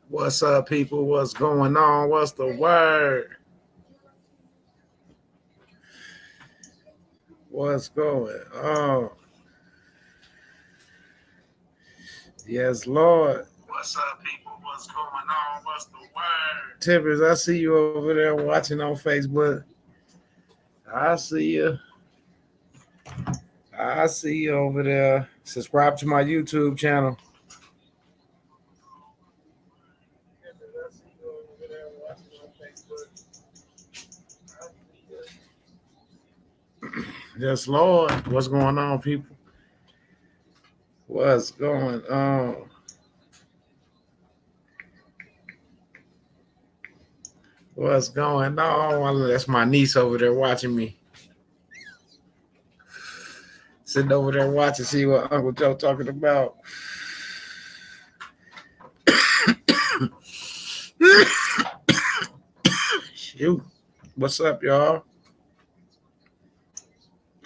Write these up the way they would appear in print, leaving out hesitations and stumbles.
What's up, people? What's going on? What's the word? What's going on? Yes, Lord. What's up, people? What's going on? What's the word? Tippers, I see you over there watching on Facebook. I see you. I see you over there. Subscribe to my YouTube channel. I see you over there watching on Facebook. Yes, Lord. What's going on, people? What's going on? What's going on? That's my niece over there watching me. Sitting over there watching, see what Uncle Joe talking about. Shoot. What's up, y'all?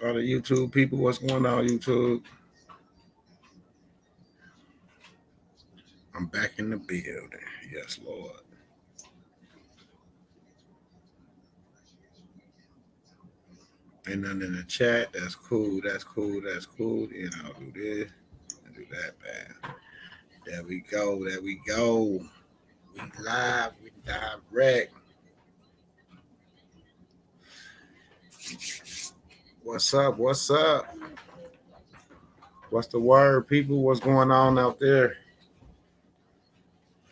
All the YouTube people, what's going on, YouTube? I'm back in the building. Yes, Lord. Ain't nothing in the chat. That's cool. That's cool. That's cool. Then I'll do this and do that, man. There we go. There we go. We live. We direct. What's up? What's up? What's the word, people? What's going on out there?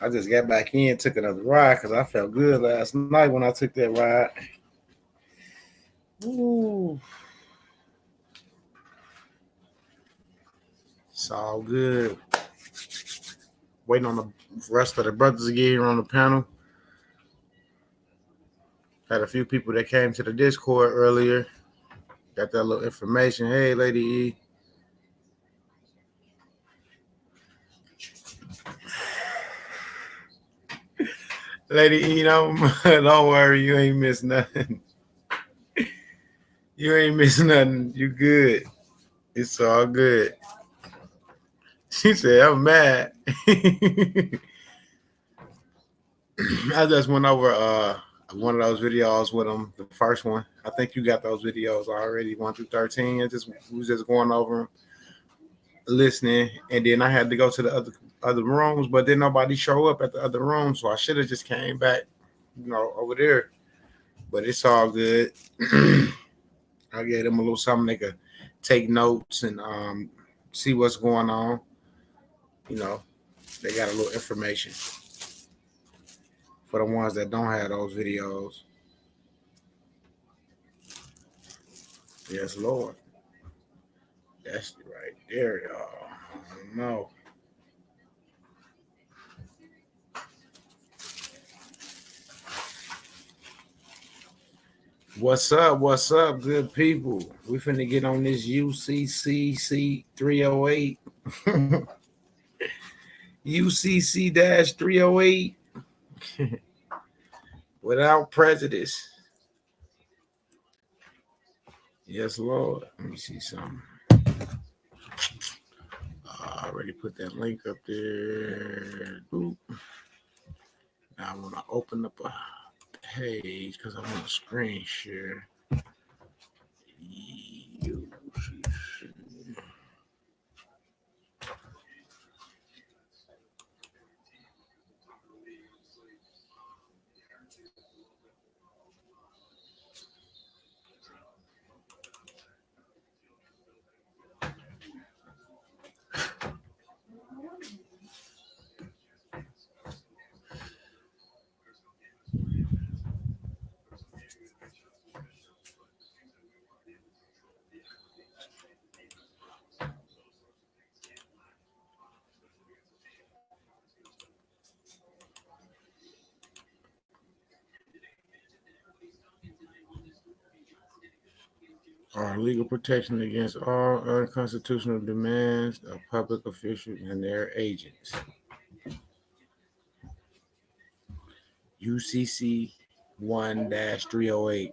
I just got back in, took another ride because I felt good last night when I took that ride. Ooh. It's all good. Waiting on the rest of the brothers to get here on the panel. Had a few people that came to the Discord earlier. Got that little information. Hey, Lady E. Lady E, don't worry. You ain't miss nothing. You ain't miss nothing. You good. It's all good. She said, I'm mad. I just went over one of those videos with them, the first one. I think you got those videos already, 1 through 13. And just we was just going over them, listening, and then I had to go to the other rooms, but then nobody show up at the other rooms, so I should have just came back, over there. But it's all good. I gave them a little something they could take notes and see what's going on. They got a little information for the ones that don't have those videos. Yes, Lord. That's right there, y'all. I don't know. What's up? What's up, good people? We finna get on this UCCC 308. UCC 308 without prejudice. Yes, Lord. Let me see something. I already put that link up there. Boop. Now I want to open up a page because I want to screen share. Legal protection against all unconstitutional demands of public officials and their agents. UCC 1-308.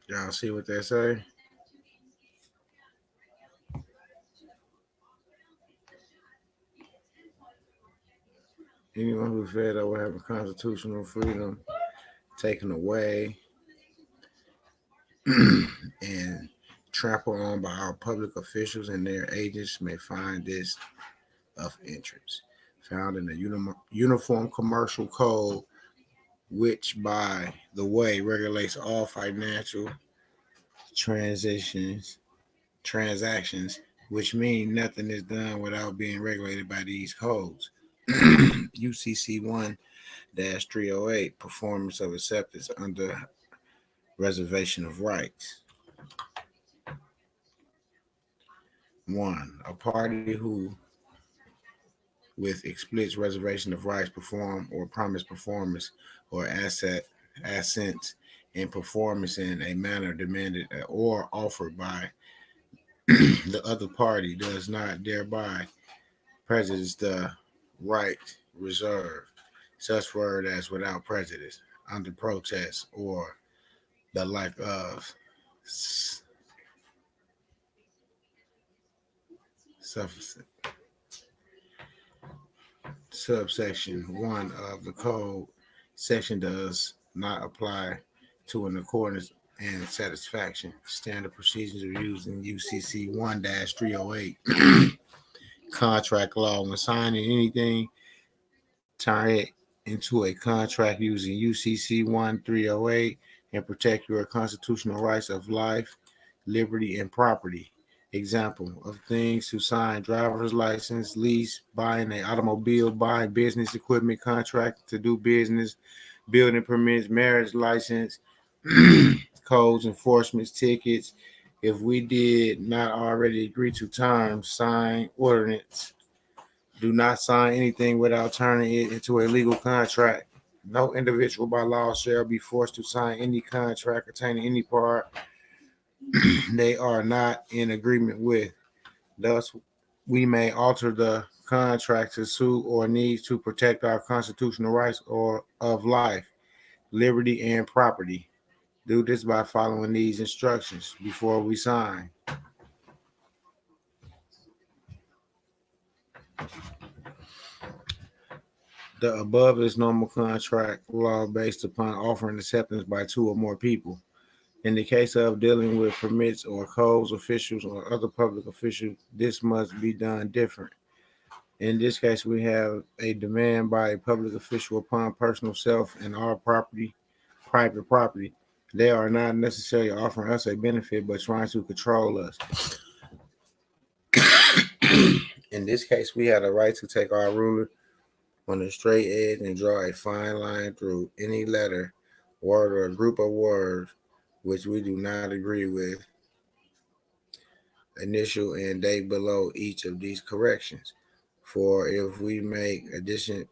Y'all see what they say? anyone who's fed up with having constitutional freedom taken away and trampled on by our public officials and their agents may find this of interest. Found in the Uniform Commercial Code, which, by the way, regulates all financial transitions transactions, which mean nothing is done without being regulated by these codes. UCC 1-308, performance of acceptance under reservation of rights. 1. A party who, with explicit reservation of rights, perform or promise performance or assents in performance in a manner demanded or offered by the other party does not thereby prejudice the right reserved, such word as without prejudice, under protest, or the like of subsection 1 of the code section does not apply to an accordance and satisfaction. Standard procedures are used in UCC 1-308 contract law. When signing anything, turn it into a contract using UCC 1-308 and protect your constitutional rights of life, liberty, and property. Example of things to sign: driver's license, lease, buying an automobile, buying business equipment, contract to do business, building permits, marriage license, codes, enforcements, tickets. If we did not already agree to terms, sign ordinance. Do not sign anything without turning it into a legal contract. No individual by law shall be forced to sign any contract containing any part they are not in agreement with. Thus, we may alter the contract to suit or need to protect our constitutional rights or of life, liberty, and property. Do this by following these instructions before we sign. The above is normal contract law based upon offering acceptance by two or more people. In the case of dealing with permits or codes officials or other public officials, this must be done different. In this case, we have a demand by a public official upon personal self and our property, private property. They are not necessarily offering us a benefit, but trying to control us. In this case, we had a right to take our ruler on a straight edge and draw a fine line through any letter, word, or group of words which we do not agree with, initial and date below each of these corrections. For if we make additions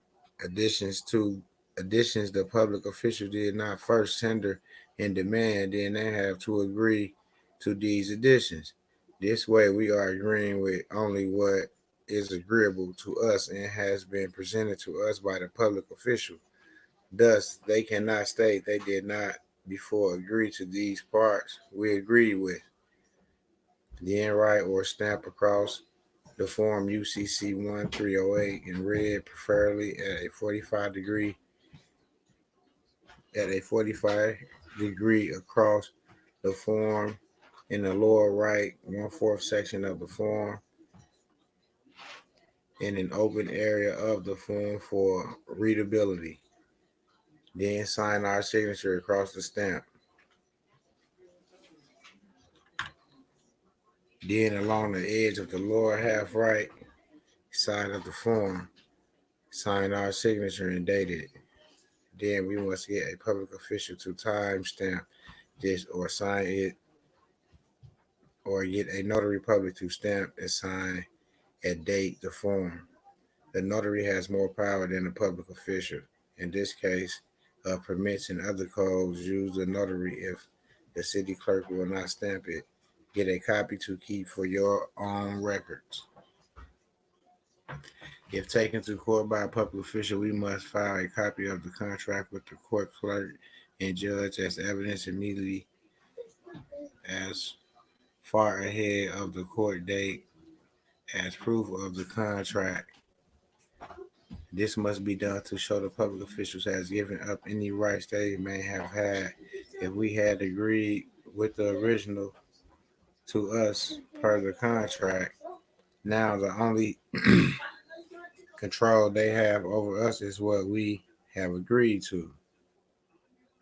the public official did not first tender and demand, then they have to agree to these additions. This way we are agreeing with only what is agreeable to us and has been presented to us by the public official. Thus, they cannot state they did not before agree to these parts we agree with. Then write or stamp across the form UCC 1-308 in red, preferably at a 45 degree across the form in the lower right 1/4 section of the form in an open area of the form for readability. Then sign our signature across the stamp. Then along the edge of the lower half right side of the form, sign our signature and date it. Then we must get a public official to timestamp this or sign it, or get a notary public to stamp and sign and date the form. The notary has more power than the public official. In this case, permits and other codes use the notary if the city clerk will not stamp it. Get a copy to keep for your own records. If taken to court by a public official, we must file a copy of the contract with the court clerk and judge as evidence immediately as far ahead of the court date as proof of the contract. This must be done to show the public officials has given up any rights they may have had if we had agreed with the original to us per the contract. Now the only control they have over us is what we have agreed to.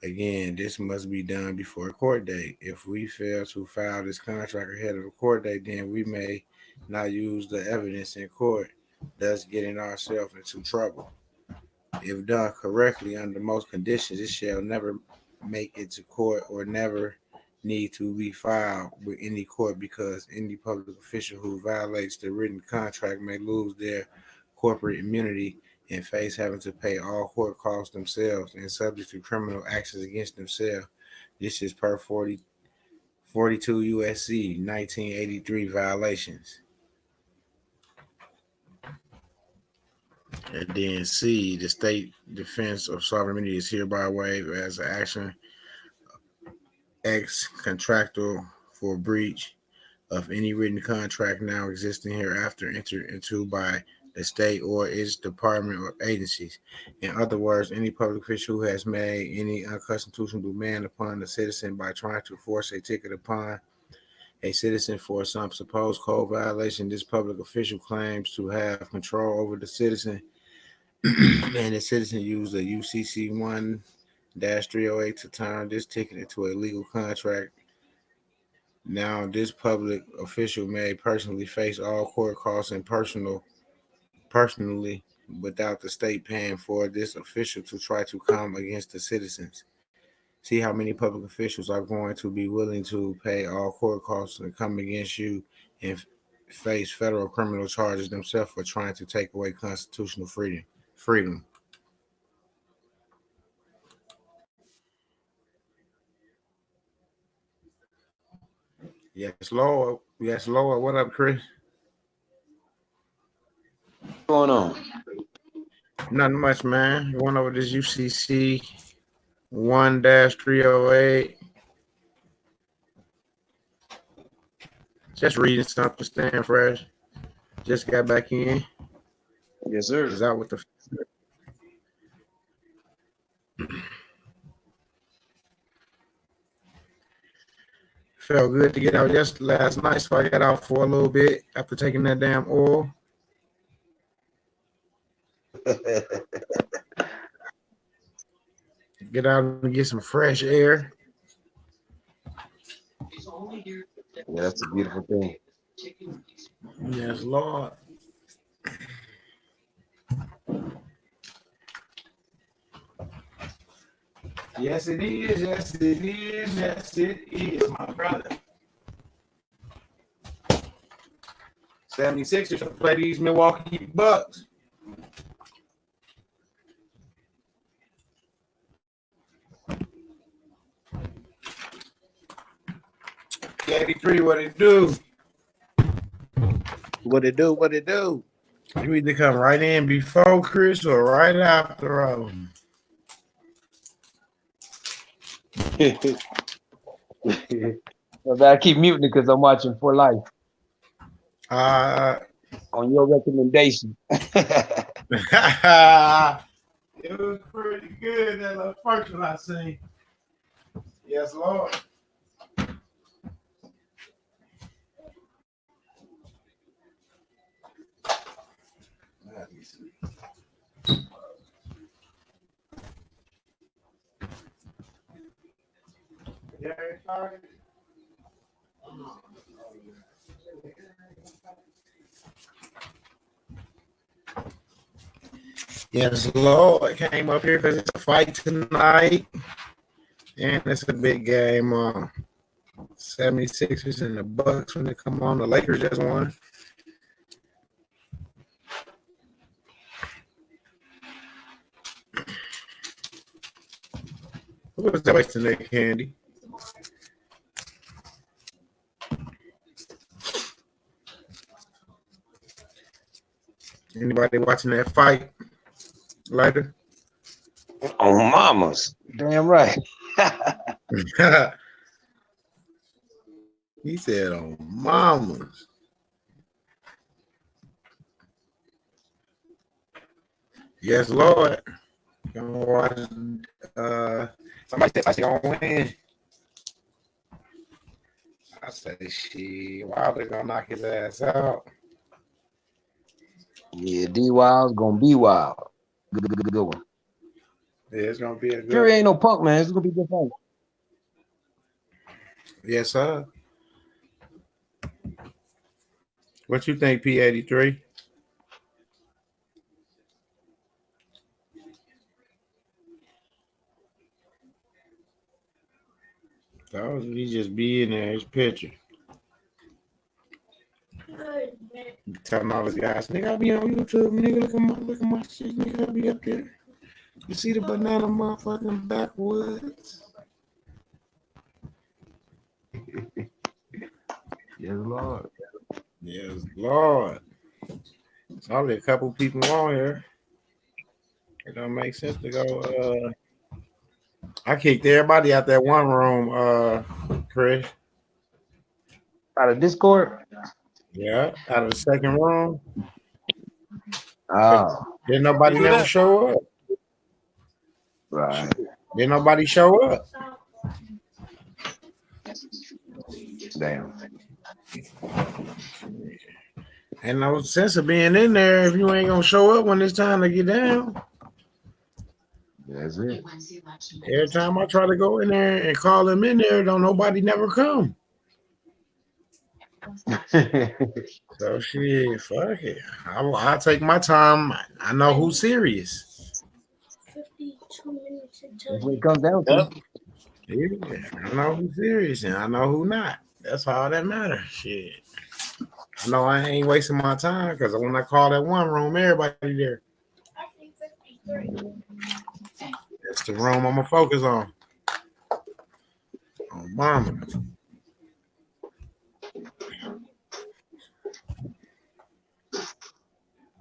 Again, this must be done before a court date. If we fail to file this contract ahead of the court date, then we may not use the evidence in court, thus getting ourselves into trouble. If done correctly under most conditions, it shall never make it to court or never need to be filed with any court because any public official who violates the written contract may lose their corporate immunity and face having to pay all court costs themselves and subject to criminal actions against themselves. This is per 42 USC 1983 violations. And then C, the state defense of sovereign immunity is hereby waived as an action ex contractual for breach of any written contract now existing hereafter entered into by the state or its department or agencies. In other words, any public official who has made any unconstitutional demand upon a citizen by trying to force a ticket upon a citizen for some supposed code violation, this public official claims to have control over the citizen and the citizen used a UCC 1-308 to turn this ticket into a legal contract. Now, this public official may personally face all court costs and personally without the state paying for this official to try to come against the citizens. See how many public officials are going to be willing to pay all court costs and come against you and face federal criminal charges themselves for trying to take away constitutional freedom. Yes, Lord. Yes, Lord. What up, Chris? What's going on? Nothing much, man. You went over this UCC 1-308. Just reading something, staying fresh. Just got back in. Yes, sir. Is out with the felt good to get out just last night, so I got out for a little bit after taking that damn oil. Get out and get some fresh air. Yeah, that's a beautiful thing. Yes, Lord. Yes, it is. Yes, it is. Yes, it is, my brother. 76ers to play these Milwaukee Bucks. K83, what it do? What it do? What it do? You either come right in before Chris or right after him. I keep muting it because I'm watching For Life Uh, on your recommendation. it was pretty good, that little first one I seen. Yes, Lord. Yes, Lord. Came up here because it's a fight tonight. And it's a big game. 76ers and the Bucks when they come on. The Lakers just won. Who was that wasting that candy? Anybody watching that fight later? On mamas. Damn right. He said on mamas. Yes, Lord. Gonna watch. Somebody said I see on win. I say, shit, Wilder gonna knock his ass out. Yeah, D Wild's gonna be wild. Good one. Yeah, it's gonna be a good Fury one. ain't no punk, man. It's gonna be a good fight. Yes, sir. What you think, P83? So he just be in there, his picture. Telling all his guys, nigga, I be on YouTube, nigga, look at my shit, nigga, I be up there. You see the banana motherfucking backwoods? Yes, Lord. Yes, Lord. It's only a couple people on here. It don't make sense to go. I kicked everybody out that one room, Chris. Out of Discord. Yeah, out of the second room. Cause Oh, didn't nobody do never that? show up. right. Didn't nobody show up. Damn. Ain't no sense of being in there if you ain't gonna show up when it's time to get down. That's it. Every time I try to go in there and call them in there, don't nobody never come. So shit, fuck it. I'll take my time. I know who's serious. 52 minutes That's until what it comes down to. Yep. Yeah, I know who's serious and I know who not. That's all that matters. Shit. I know I ain't wasting my time because when I call that one room, everybody there. That's the room I'm gonna focus on. On mama.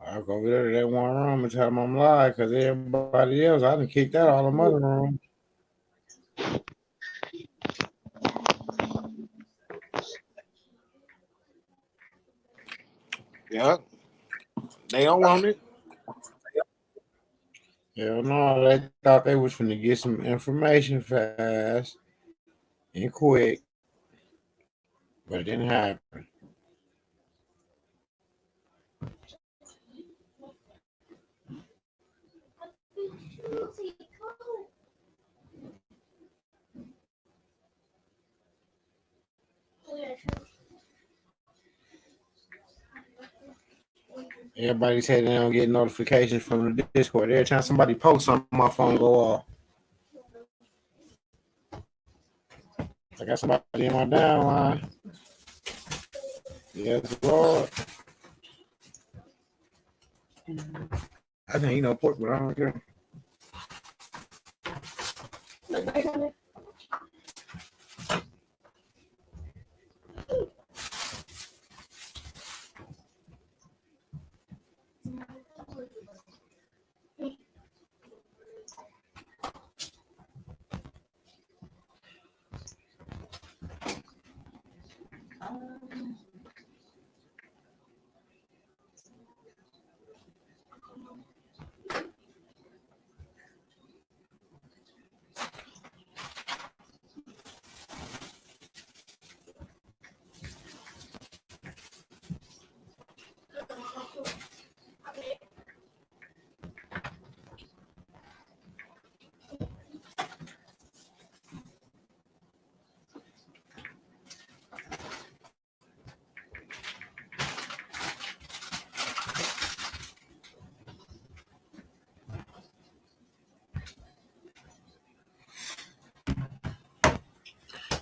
I'll go over there to that one room and tell them I'm live because everybody else, I done kicked out all the other rooms. Yep. They don't want it. Hell no, they thought they was finna get some information fast and quick, but it didn't happen. Everybody say they don't get notifications from the Discord. Every time somebody posts something, my phone go off. I got somebody in my downline. Yes, Lord. I think you know pork, but I don't care.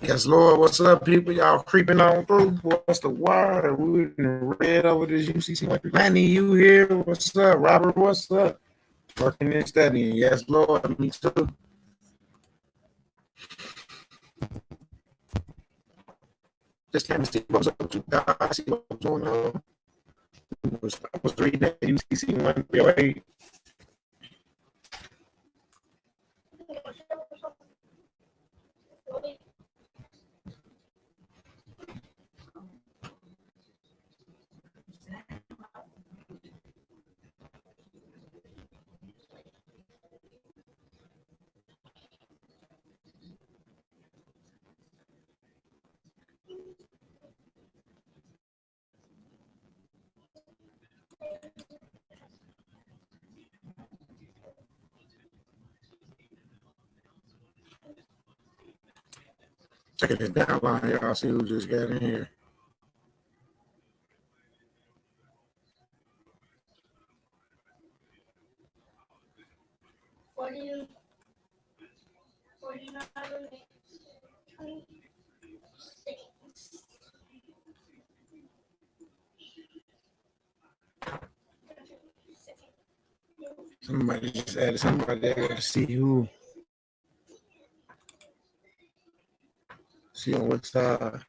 Yes, Lord. What's up, people? Y'all creeping on through. What's the word? We read over this UCC. Manny, you here? What's up? Robert, what's up? Working and studying. Yes, Lord. Me too. Just came to see what's up with you guys. See what's going on. I was reading that UCC 108. Checking it down line, y'all. See who just got in here. $49, 26. Somebody just added somebody. I got to see who. See on what side.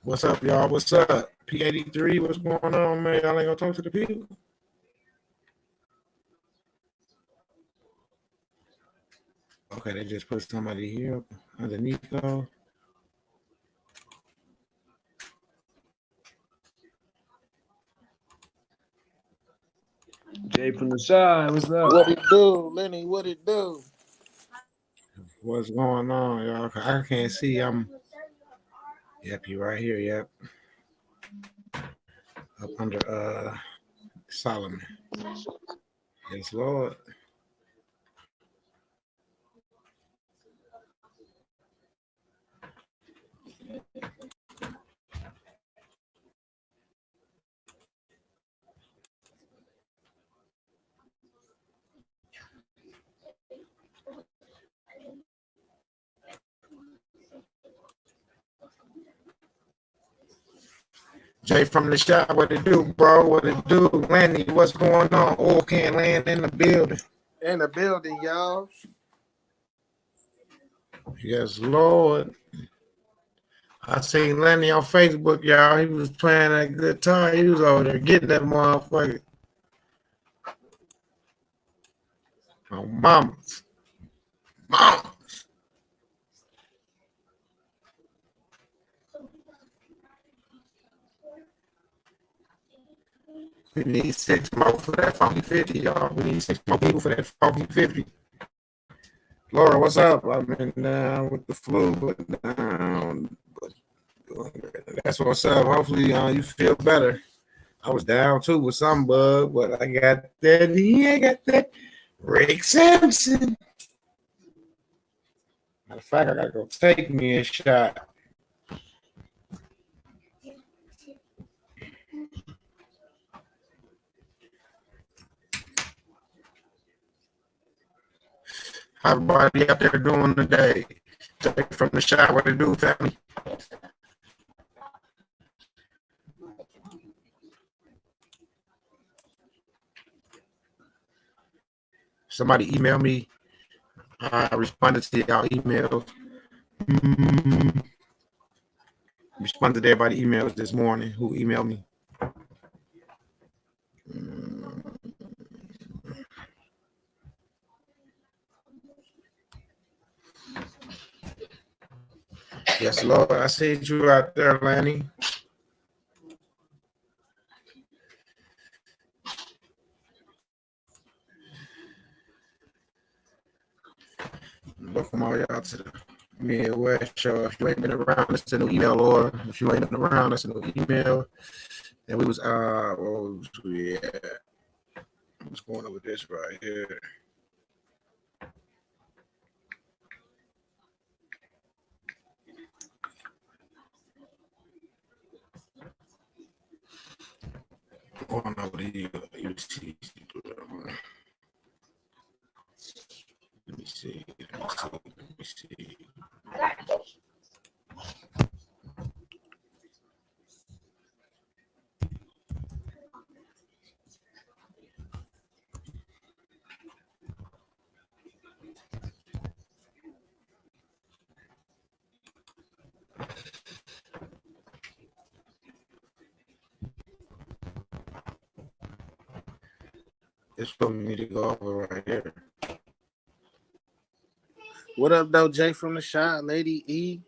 What's up, y'all? What's up? P83, what's going on, man? Y'all ain't gonna talk to the people? Okay, they just put somebody here underneath though. Jay from the side, what's up? What it do, Lenny? What it do? What's going on, y'all? I can't see. Yep, you right here. Yep. Up under Solomon. Yes, Lord. Jay from the shop, what it do, bro? What it do? Landy, what's going on? Oil can land in the building. In the building, y'all. Yes, Lord. I seen Landy on Facebook, y'all. He was playing that guitar. He was over there getting that motherfucker. Oh, mamas. Mama. We need 6 more for that funky 50, y'all. We need 6 more people for that funky 50. Laura, what's up? I've been down with the flu, but down. That's what's up. Hopefully, you feel better. I was down too with some bug, but I got that. Yeah, I got that. Rick Sampson. Matter of fact, I gotta go take me a shot. How everybody out there doing today? Take from the shot. What to do, family? Somebody email me. I responded to y'all emails. Responded to everybody emails this morning who emailed me. Yes, Lord. I see you out there, Lanny. Welcome all y'all to the Midwest show. If you ain't been around, that's a new email, or if you ain't been around, that's a new email. And we was what's going on with this right here? Going over the UTC. Let me see. This is what we need to go over right here. What up, though? Jay from the shot, Lady E,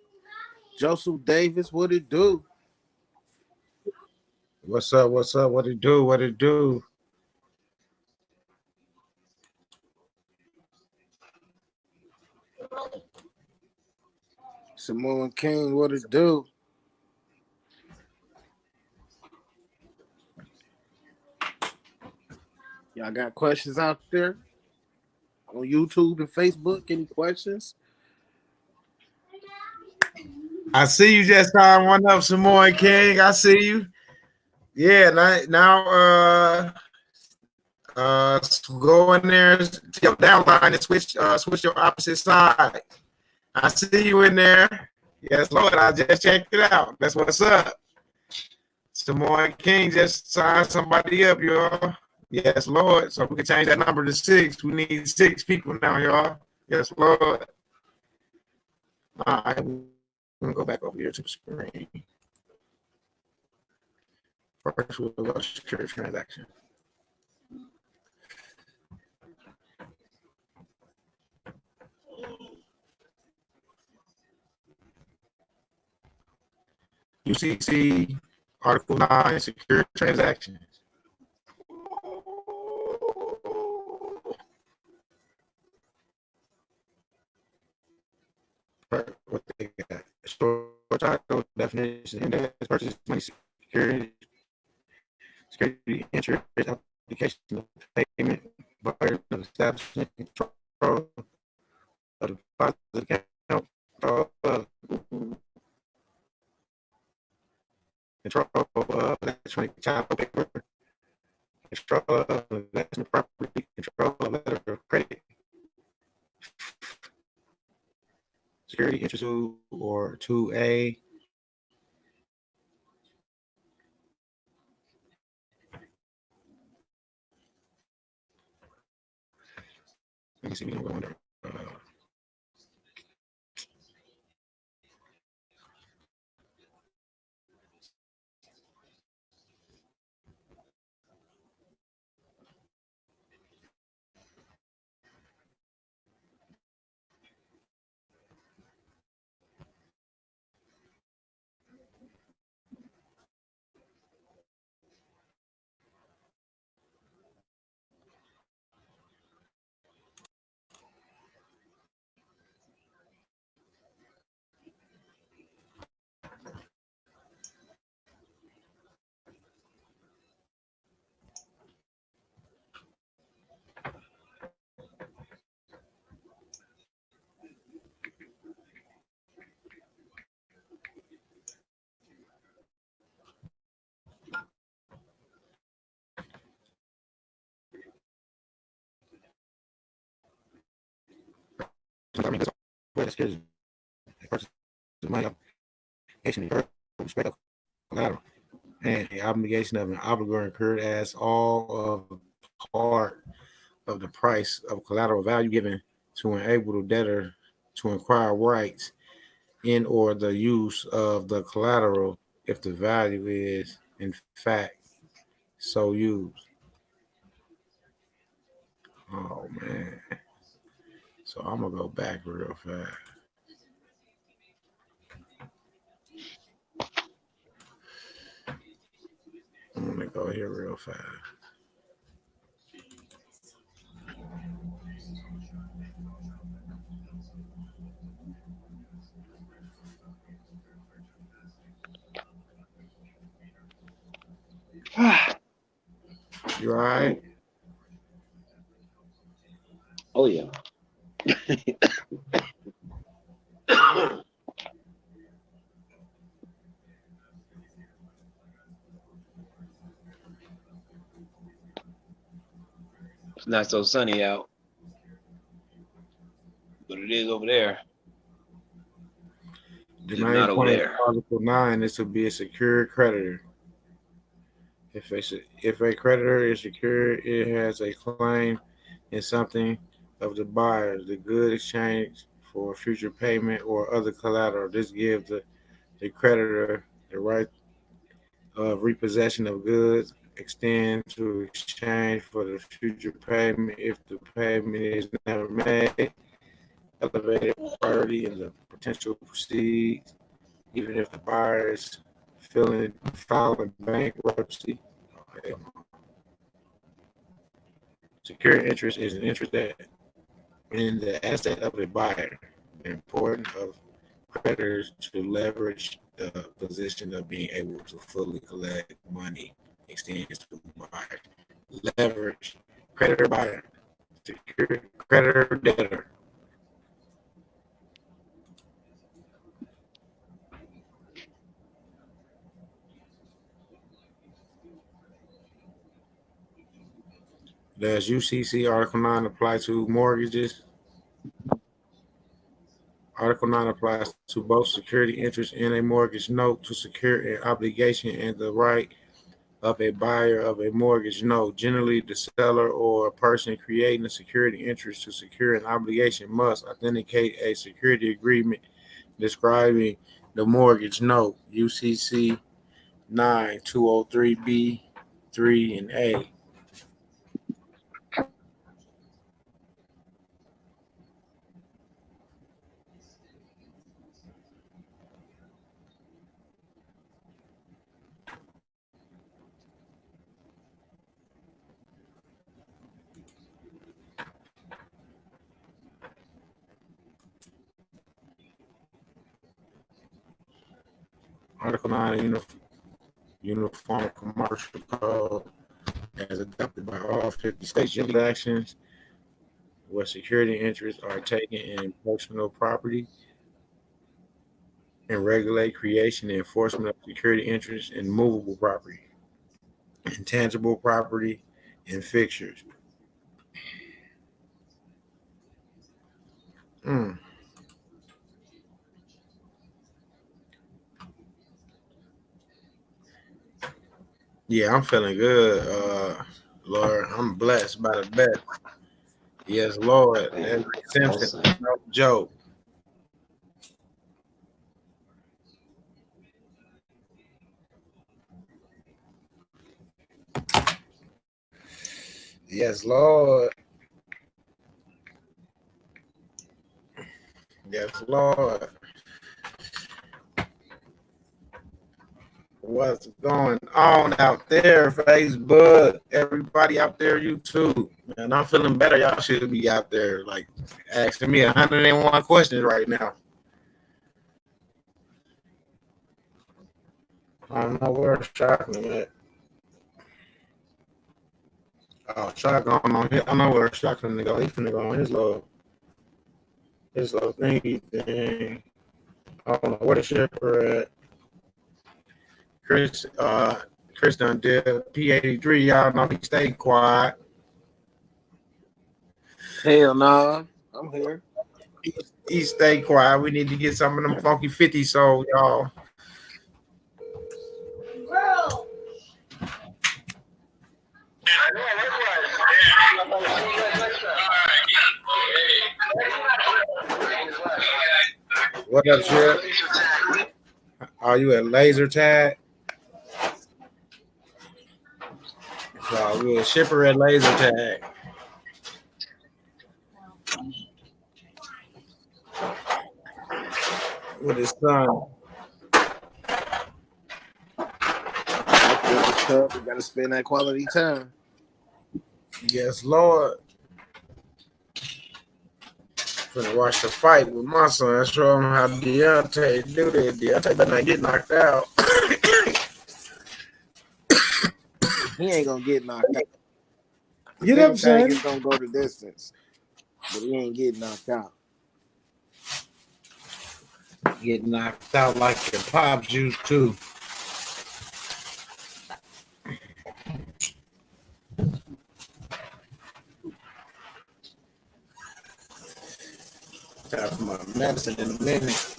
Joseph Davis. What it do? What's up? What's up? What it do? What it do? Samoan King, what it do? Y'all got questions out there on YouTube and Facebook? Any questions? I see you just signed one up, Samoan King. I see you. Yeah, now go in there to your downline and switch your opposite side. I see you in there. Yes, Lord. I just checked it out. That's what's up. Samoan King just signed somebody up, y'all. Yes, Lord. So we can change that number to 6. We need 6 people now, y'all. Yes, Lord. All right. I'm gonna go back over here to the screen. First, we'll go to secure transaction. UCC Article 9 secure transactions. What they got? Short title definition, index, purchase money security, security interest, application of payment, buyer of establishment, control of the deposit account, control of electronic child paper, control of investment property, control of letter of credit, security interest or 2A. Let me see. We can go under. I mean, that's security purchase the money obligation incurred with respect of collateral and the obligation of an obligor incurred as all of part of the price of collateral value given to enable the debtor to acquire rights in or the use of the collateral if the value is in fact so used. Oh man. So I'm gonna go back real fast. I'm gonna go here real fast. You all right? Oh yeah. It's not so sunny out, but it is over there. The Just main not over point of there. Article 9 is to be a secured creditor. If a creditor is secured, it has a claim in something of the buyer, the good exchange for future payment or other collateral. This gives the creditor the right of repossession of goods, extend to exchange for the future payment if the payment is never made, elevated priority in the potential proceeds, even if the buyer is filing bankruptcy. Secure interest is an interest that in the asset of the buyer. The importance of creditors to leverage the position of being able to fully collect money extends to buyer. Leverage, creditor buyer, secure creditor debtor. Does UCC Article 9 apply to mortgages? Article 9 applies to both security interest in a mortgage note to secure an obligation and the right of a buyer of a mortgage note. Generally, the seller or a person creating a security interest to secure an obligation must authenticate a security agreement describing the mortgage note. UCC 9203B 3 and A. Article 9 Uniform Commercial Code as adopted by all 50 states. General actions where security interests are taken in personal property and regulate creation and enforcement of security interests in movable property, intangible property, and fixtures. Yeah, I'm feeling good. Lord, I'm blessed by the best. Yes, Lord. That's Simpson, no joke. Yes, Lord. Yes, Lord. What's going on out there, Facebook? Everybody out there, YouTube. Man, I'm feeling better. Y'all should be out there like asking me 101 questions right now. I don't know where Shotgun at. Oh, Shotgun on here. I know where Shotgun to go. He's finna go on his little thingy thing. I don't know where the shipper at. Chris done did P83. Y'all know he stayed quiet. Hell nah, I'm here. He stayed quiet. We need to get some of them funky 50 sold, y'all. Bro. What up, Chip? Are you at laser tag? So we're a shipper at laser tag. With his son. We gotta spend that quality time. Yes, Lord. Gonna watch the fight with my son. Show him how Deontay do that. Deontay better not get knocked out. He ain't gonna get knocked out. You know what I'm saying? He's gonna go the distance, but he ain't getting knocked out. Get knocked out like your pops used to. Time for my medicine in a minute.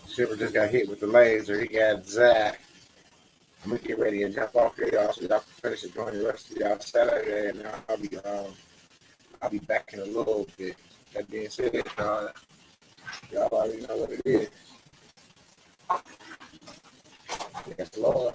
Shipper just got hit with the laser. He got Zach. I'm gonna get ready and jump off here, y'all. So y'all can finish enjoying the rest of y'all Saturday, and I'll be back in a little bit. That being said, y'all already know what it is. Yes, Lord.